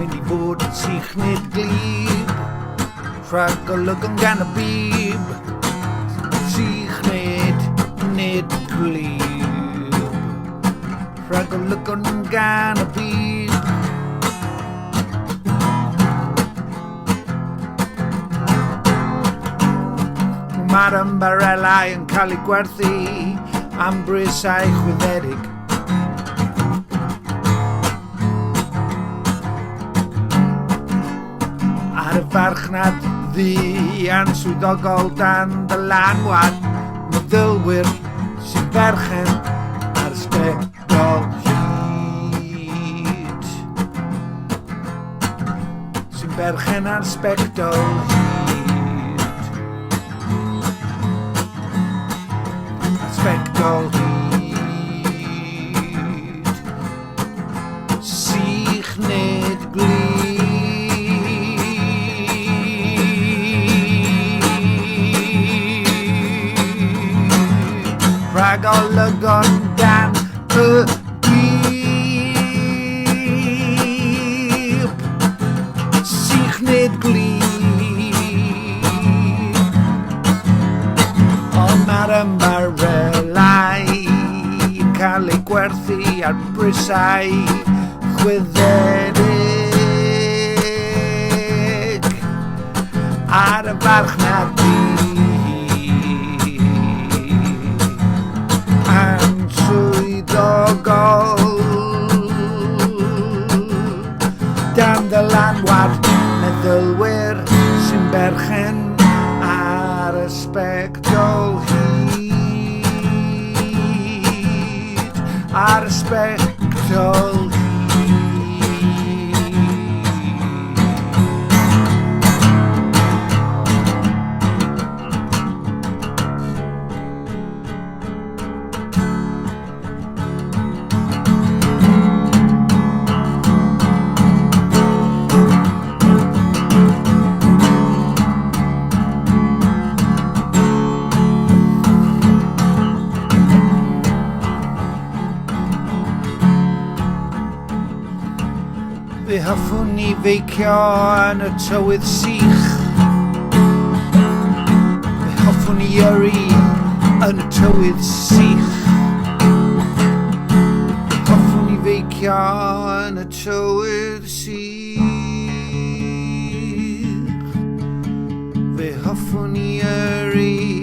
mynd I fod yn sych nid glib, rhag olygon gan y bib, sych nid glib, rhag olygon gan y bib. Mae'r ymbarelau yn cael ei gwerthu am brisau chwyddedig. Ar y farchnad ddi answyddogol dan dylanwad, meddylwyr sy'n berchen ar sbectol hyd. Sy'n berchen ar sbectol hyd. Sbectol hyd. Sych nid glib. Rhag olygon gan y bib, sych nid glib. Ond mae'r ymbarelau yn cael ei gwerthu ar brisau chwyddedig. Ar y farchnad di dan dylanwad, meddylwyr sy'n berchen ar y sbectol hyd. Ar y sbectol hyd. Fe hoffwn ni feicio yn y tywydd sych. Fe hoffwn ni yrru yn y tywydd sych. Fe hoffwn ni feicio yn y tywydd sych. Fe hoffwn ni yrru